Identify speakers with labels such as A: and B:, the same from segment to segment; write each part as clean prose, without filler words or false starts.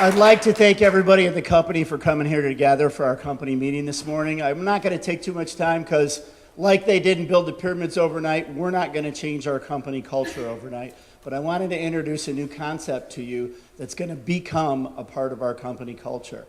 A: I'd like to thank everybody at the company for coming here together for our company meeting this morning. I'm not going to take too much time because, like they didn't build the pyramids overnight, we're not going to change our company culture overnight. But I wanted to introduce a new concept to you that's going to become a part of our company culture.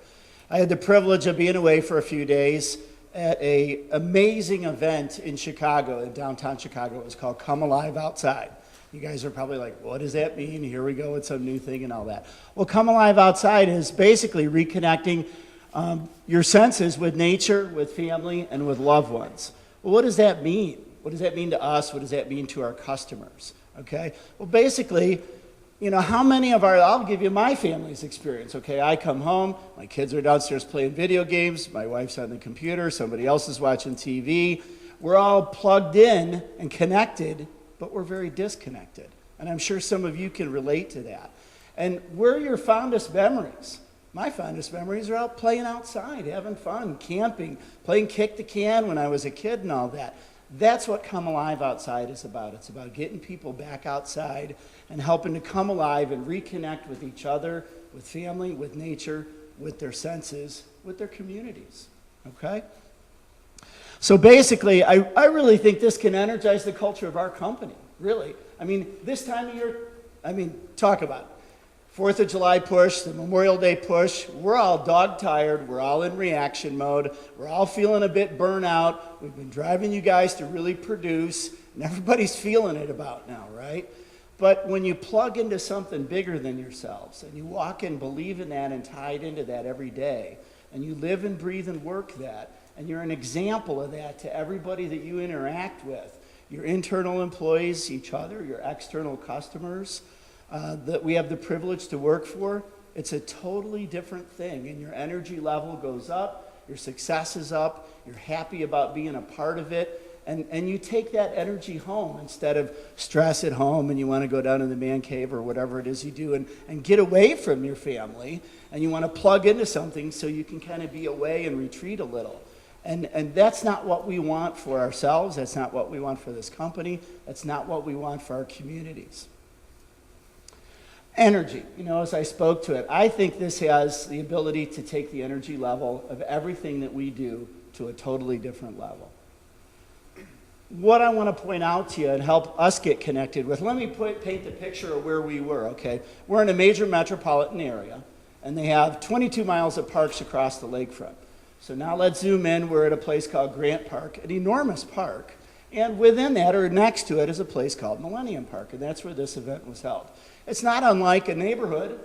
A: I had the privilege of being away for a few days at an amazing event in Chicago, in downtown Chicago. It was called Come Alive Outside. You guys are probably like, what does that mean? Here we go with some new thing and all that. Well, Come Alive Outside is basically reconnecting your senses with nature, with family, and with loved ones. Well, what does that mean? What does that mean to us? What does that mean to our customers? Okay? Well, basically, how many of I'll give you my family's experience, okay? I come home, my kids are downstairs playing video games, my wife's on the computer, somebody else is watching TV. We're all plugged in and connected, but we're very disconnected. And I'm sure some of you can relate to that. And where are your fondest memories? My fondest memories are out playing outside, having fun, camping, playing kick the can when I was a kid and all that. That's what Come Alive Outside is about. It's about getting people back outside and helping to come alive and reconnect with each other, with family, with nature, with their senses, with their communities, okay? So basically, I really think this can energize the culture of our company, really. I mean, this time of year, talk about it. 4th of July push, the Memorial Day push, we're all dog-tired, we're all in reaction mode, we're all feeling a bit burnout, we've been driving you guys to really produce, and everybody's feeling it about now, right? But when you plug into something bigger than yourselves, and you walk and believe in that and tie it into that every day, and you live and breathe and work that, and you're an example of that to everybody that you interact with, your internal employees, each other, your external customers, that we have the privilege to work for, it's a totally different thing. And your energy level goes up, your success is up, you're happy about being a part of it, and you take that energy home instead of stress at home and you want to go down in the man cave or whatever it is you do and get away from your family, and you want to plug into something so you can kind of be away and retreat a little. And that's not what we want for ourselves, that's not what we want for this company, that's not what we want for our communities. Energy, as I spoke to it, I think this has the ability to take the energy level of everything that we do to a totally different level. What I want to point out to you and help us get connected with, let me paint the picture of where we were, okay? We're in a major metropolitan area, and they have 22 miles of parks across the lakefront. So now let's zoom in. We're at a place called Grant Park, an enormous park, and within that, or next to it, is a place called Millennium Park, and that's where this event was held. It's not unlike a neighborhood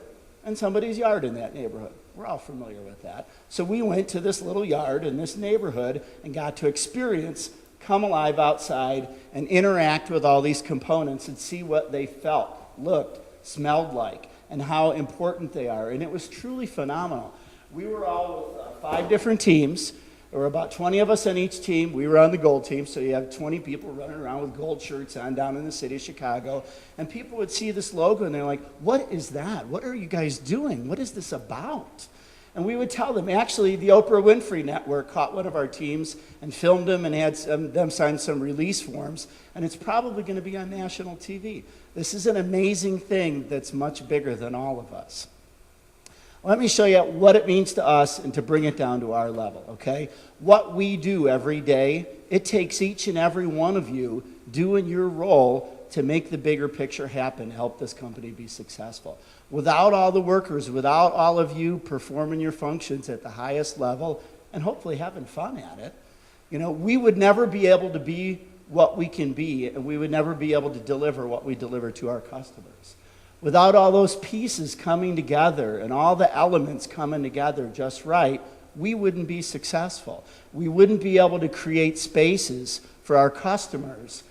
A: and somebody's yard in that neighborhood. We're all familiar with that. So we went to this little yard in this neighborhood and got to experience Come Alive Outside and interact with all these components and see what they felt, looked, smelled like, and how important they are. And it was truly phenomenal. We were all with 5 different teams. There were about 20 of us on each team. We were on the gold team, so you have 20 people running around with gold shirts on down in the city of Chicago. And people would see this logo, and they're like, what is that? What are you guys doing? What is this about? And we would tell them. Actually, the Oprah Winfrey Network caught one of our teams and filmed them and had them sign some release forms, and it's probably going to be on national TV. This is an amazing thing that's much bigger than all of us. Let me show you what it means to us and to bring it down to our level, okay? What we do every day, it takes each and every one of you doing your role to make the bigger picture happen, help this company be successful. Without all the workers, without all of you performing your functions at the highest level and hopefully having fun at it, we would never be able to be what we can be, and we would never be able to deliver what we deliver to our customers. Without all those pieces coming together and all the elements coming together just right, we wouldn't be successful. We wouldn't be able to create spaces for our customers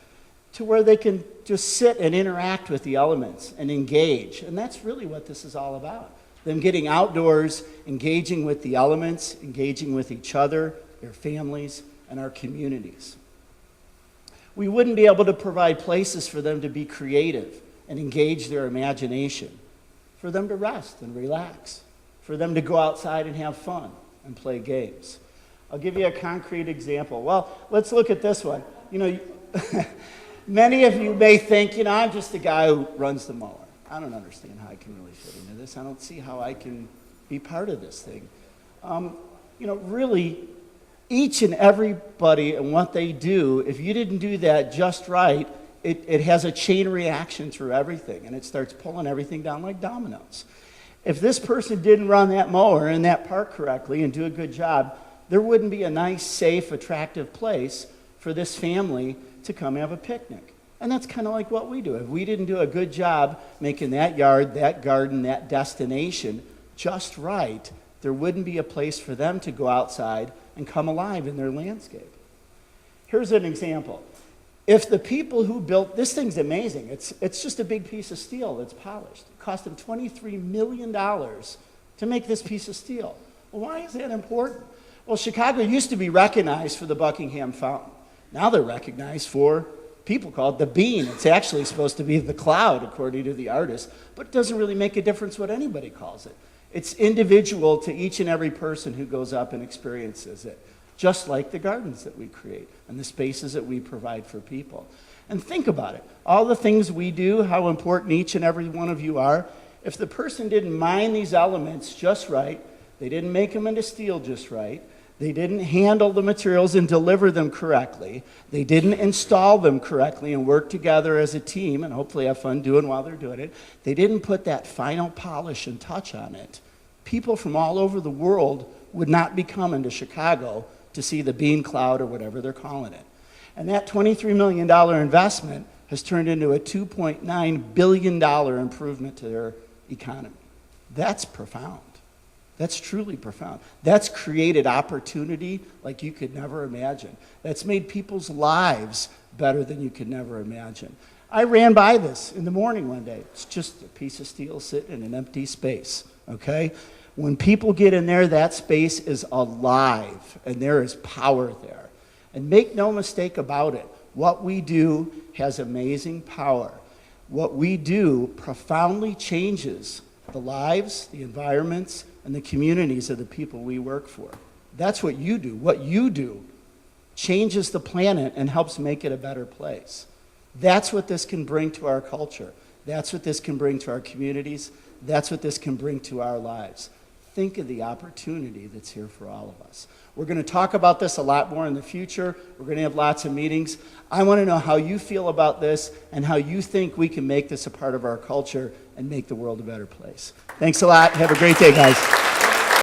A: to where they can just sit and interact with the elements and engage. And that's really what this is all about. Them getting outdoors, engaging with the elements, engaging with each other, their families, and our communities. We wouldn't be able to provide places for them to be creative and engage their imagination, for them to rest and relax, for them to go outside and have fun and play games. I'll give you a concrete example. Well, let's look at this one. Many of you may think, I'm just a guy who runs the mower. I don't understand how I can really fit into this. I don't see how I can be part of this thing. Really, each and everybody and what they do, if you didn't do that just right, it has a chain reaction through everything, and it starts pulling everything down like dominoes. If this person didn't run that mower in that park correctly and do a good job, there wouldn't be a nice, safe, attractive place for this family to come have a picnic. And that's kind of like what we do. If we didn't do a good job making that yard, that garden, that destination just right, there wouldn't be a place for them to go outside and come alive in their landscape. Here's an example. If the people who built, this thing's amazing. It's just a big piece of steel that's polished. It cost them $23 million to make this piece of steel. Well, why is that important? Well, Chicago used to be recognized for the Buckingham Fountain. Now they're recognized for, people call it the bean. It's actually supposed to be the cloud, according to the artist, but it doesn't really make a difference what anybody calls it. It's individual to each and every person who goes up and experiences it, just like the gardens that we create and the spaces that we provide for people. And think about it. All the things we do, how important each and every one of you are, if the person didn't mine these elements just right, they didn't make them into steel just right, they didn't handle the materials and deliver them correctly, they didn't install them correctly and work together as a team and hopefully have fun doing while they're doing it, they didn't put that final polish and touch on it, people from all over the world would not be coming to Chicago to see the bean cloud or whatever they're calling it. And that $23 million investment has turned into a $2.9 billion improvement to their economy. That's profound. That's truly profound. That's created opportunity like you could never imagine. That's made people's lives better than you could never imagine. I ran by this in the morning one day. It's just a piece of steel sitting in an empty space, okay? When people get in there, that space is alive, and there is power there. And make no mistake about it, what we do has amazing power. What we do profoundly changes the lives, the environments, and the communities of the people we work for. That's what you do. What you do changes the planet and helps make it a better place. That's what this can bring to our culture. That's what this can bring to our communities. That's what this can bring to our lives. Think of the opportunity that's here for all of us. We're going to talk about this a lot more in the future. We're going to have lots of meetings. I want to know how you feel about this and how you think we can make this a part of our culture and make the world a better place. Thanks a lot. Have a great day, guys.